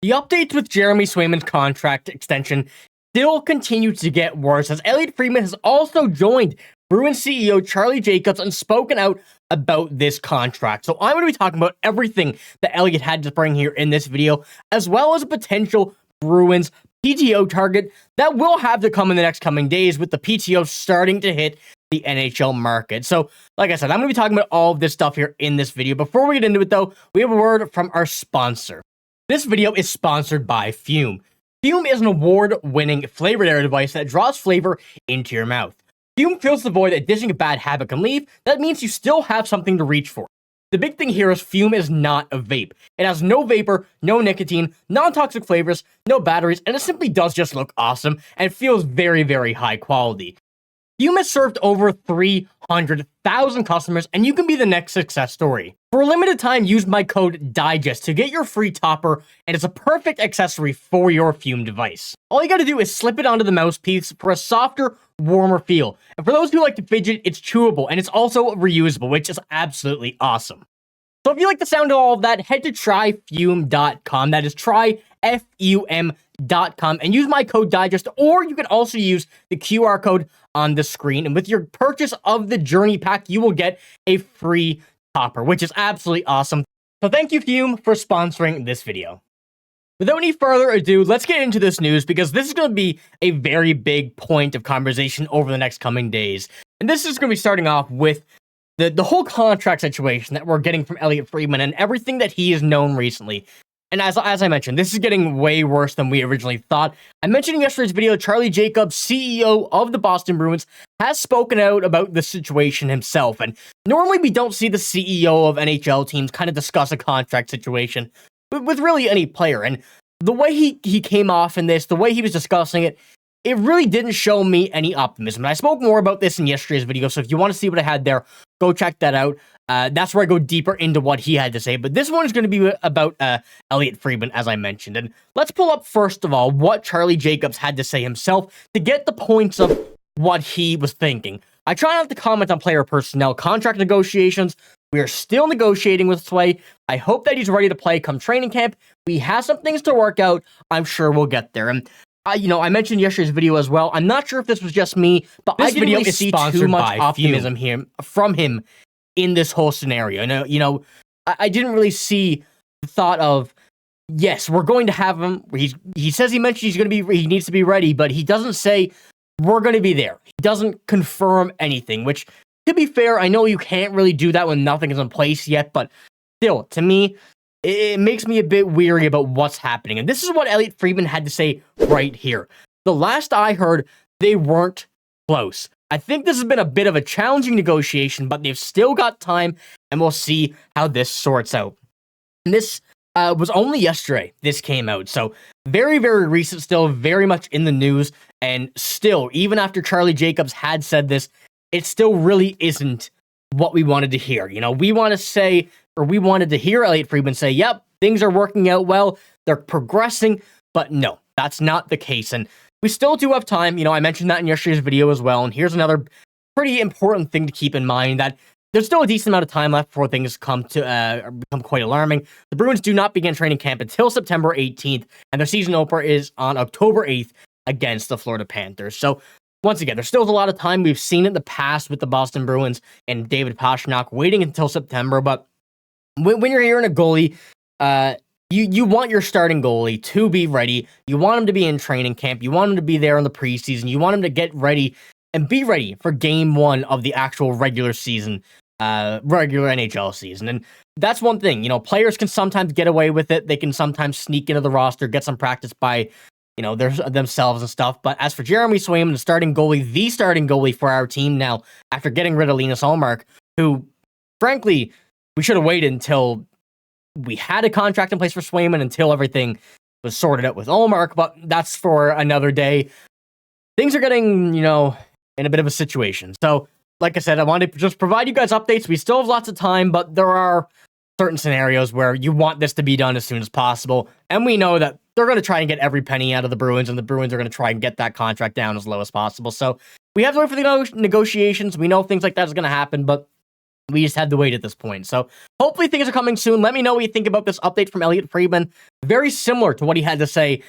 The updates with Jeremy Swayman's contract extension still continue to get worse, as Elliotte Friedman has also joined Bruins CEO Charlie Jacobs and spoken out about this contract. So I'm going to be talking about everything that Elliotte had to bring here in this video, as well as a potential Bruins PTO target that will have to come in the next coming days, with the PTO starting to hit the NHL market. So, like I said, I'm going to be talking about all of this stuff here in this video. Before we get into it, though, we have a word from our sponsor. This video is sponsored by Fume. Fume is an award-winning flavored air device that draws flavor into your mouth. Fume fills the void that dishing a bad habit can leave. That means you still have something to reach for. The big thing here is Fume is not a vape. It has no vapor, no nicotine, non-toxic flavors, no batteries, and it simply does just look awesome and feels very, very high quality. Fume has served over 300,000 customers, and you can be the next success story. For a limited time, use my code DIGEST to get your free topper, and it's a perfect accessory for your Fume device. All you gotta do is slip it onto the mouthpiece for a softer, warmer feel. And for those who like to fidget, it's chewable, and it's also reusable, which is absolutely awesome. So if you like the sound of all of that, head to tryfume.com. That is tryfume.com, and use my code DIGEST, or you can also use the QR code on the screen. And with your purchase of the Journey Pack, you will get a free topper, which is absolutely awesome. So thank you, Fume, for sponsoring this video. Without any further ado, let's get into this news, because this is going to be a very big point of conversation over the next coming days. And this is going to be starting off with the whole contract situation that we're getting from Elliotte Friedman and everything that he has known recently. And as I mentioned, this is getting way worse than we originally thought. I mentioned in yesterday's video, Charlie Jacobs, CEO of the Boston Bruins, has spoken out about the situation himself. And normally we don't see the CEO of NHL teams kind of discuss a contract situation with really any player. And the way he came off in this, the way he was discussing it, it really didn't show me any optimism. And I spoke more about this in yesterday's video, so if you want to see what I had there, go check that out. That's where I go deeper into what he had to say. But this one is going to be about Elliotte Friedman, as I mentioned. And let's pull up, first of all, what Charlie Jacobs had to say himself to get the points of what he was thinking. I try not to comment on player personnel contract negotiations. We are still negotiating with Sway. I hope that he's ready to play come training camp. We have some things to work out. I'm sure we'll get there. And I mentioned yesterday's video as well. I'm not sure if this was just me, but this video really is sponsored too much optimism here from him in this whole scenario. I didn't really see the thought of, yes, we're going to have him. He says he mentioned he needs to be ready, but he doesn't say we're going to be there. He doesn't confirm anything, which, to be fair, I know you can't really do that when nothing is in place yet, but still, to me, it makes me a bit weary about what's happening. And this is what Elliotte Friedman had to say right here. The last I heard, they weren't close. I think this has been a bit of a challenging negotiation, but they've still got time, and we'll see how this sorts out. And this was only yesterday this came out, so very, very recent, still very much in the news, and still, even after Charlie Jacobs had said this, it still really isn't what we wanted to hear. We wanted to hear Elliotte Friedman say, yep, things are working out well, they're progressing, but no, that's not the case. And we still do have time. I mentioned that in yesterday's video as well. And here's another pretty important thing to keep in mind, that there's still a decent amount of time left before things become quite alarming. The Bruins do not begin training camp until September 18th, and their season opener is on October 8th against the Florida Panthers. So once again, there's still a lot of time. We've seen it in the past with the Boston Bruins and David Pastrnak waiting until September, but when you're hearing a goalie, you want your starting goalie to be ready. You want him to be in training camp. You want him to be there in the preseason. You want him to get ready and be ready for game one of the actual regular season, regular NHL season. And that's one thing. Players can sometimes get away with it. They can sometimes sneak into the roster, get some practice by themselves and stuff. But as for Jeremy Swayman, the starting goalie for our team now, after getting rid of Linus Ullmark, who, frankly, we should have waited until we had a contract in place for Swayman, until everything was sorted out with Ullmark, but that's for another day. Things are getting, in a bit of a situation. So, like I said, I wanted to just provide you guys updates. We still have lots of time, but there are certain scenarios where you want this to be done as soon as possible. And we know that they're going to try and get every penny out of the Bruins, and the Bruins are going to try and get that contract down as low as possible. So we have to wait for the negotiations. We know things like that is going to happen, but We just had to wait at this point. So hopefully things are coming soon. Let me know what you think about this update from Elliotte Friedman. Very similar to what he had to say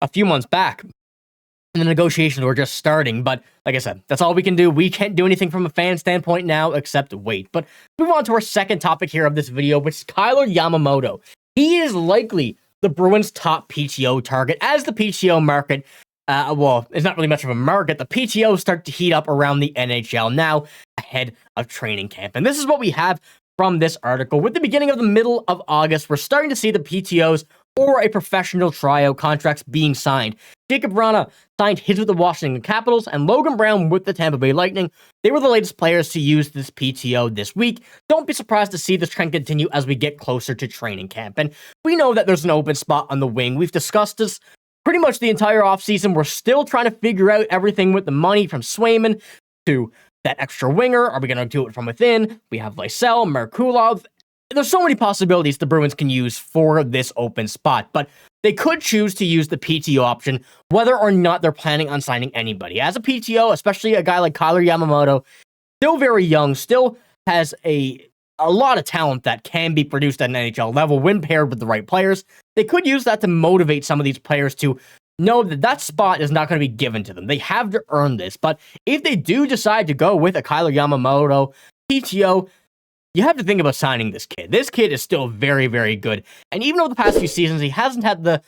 a few months back. And the negotiations were just starting. But like I said, that's all we can do. We can't do anything from a fan standpoint now except wait. But move on to our second topic here of this video, which is Kailer Yamamoto. He is likely the Bruins' top PTO target as the PTO market. Well, it's not really much of a market. The PTOs start to heat up around the NHL now ahead of training camp. And this is what we have from this article. With the beginning of the middle of August, we're starting to see the PTOs or a professional tryout contracts being signed. Jakub Vrana signed his with the Washington Capitals and Logan Brown with the Tampa Bay Lightning. They were the latest players to use this PTO this week. Don't be surprised to see this trend continue as we get closer to training camp. And we know that there's an open spot on the wing. We've discussed this pretty much the entire offseason. We're still trying to figure out everything with the money from Swayman to that extra winger. Are we going to do it from within? We have Lysell, Merkulov. There's so many possibilities the Bruins can use for this open spot, but they could choose to use the PTO option, whether or not they're planning on signing anybody. As a PTO, especially a guy like Kailer Yamamoto, still very young, still has a lot of talent that can be produced at an NHL level when paired with the right players. They could use that to motivate some of these players to know that that spot is not going to be given to them. They have to earn this. But if they do decide to go with a Kailer Yamamoto PTO, you have to think about signing this kid. This kid is still very, very good. And even over the past few seasons, he hasn't had the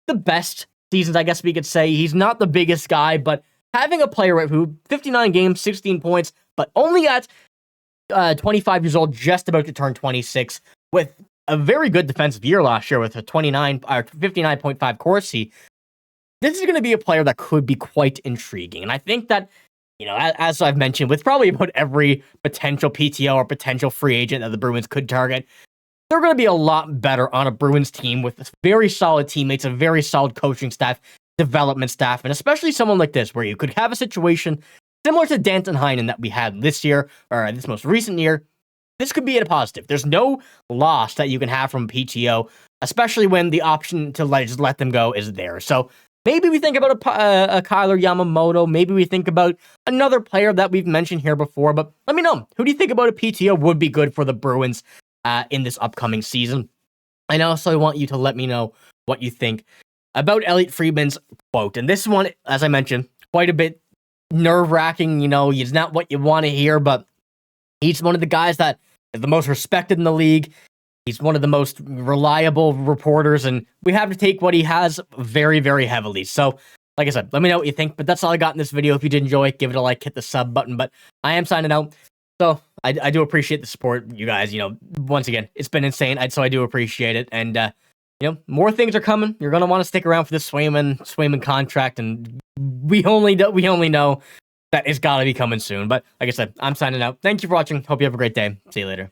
best seasons, I guess we could say. He's not the biggest guy, but having a player who 59 games, 16 points, but only at 25 years old, just about to turn 26, with a very good defensive year last year with a 59.5 Corsi. This is going to be a player that could be quite intriguing. And I think that, you know, as I've mentioned, with probably about every potential PTO or potential free agent that the Bruins could target, they're going to be a lot better on a Bruins team with very solid teammates, a very solid coaching staff, development staff, and especially someone like this, where you could have a situation similar to Danton Heinen that we had this year, or this most recent year. This could be a positive. There's no loss that you can have from PTO, especially when the option to just let them go is there. So maybe we think about a Kailer Yamamoto. Maybe we think about another player that we've mentioned here before. But let me know. Who do you think about a PTO would be good for the Bruins in this upcoming season? And also, I want you to let me know what you think about Elliotte Friedman's quote. And this one, as I mentioned, quite a bit nerve-wracking. You know, it's not what you want to hear, but he's one of the guys that is the most respected in the league. He's one of the most reliable reporters, and we have to take what he has very, very heavily. So, like I said, let me know what you think. But that's all I got in this video. If you did enjoy it, give it a like, hit the sub button. But I am signing out. So I do appreciate the support, you guys. You know, once again, it's been insane. So I do appreciate it. And, you know, more things are coming. You're going to want to stick around for this Swayman contract. And we only know that it's got to be coming soon. But like I said, I'm signing out. Thank you for watching. Hope you have a great day. See you later.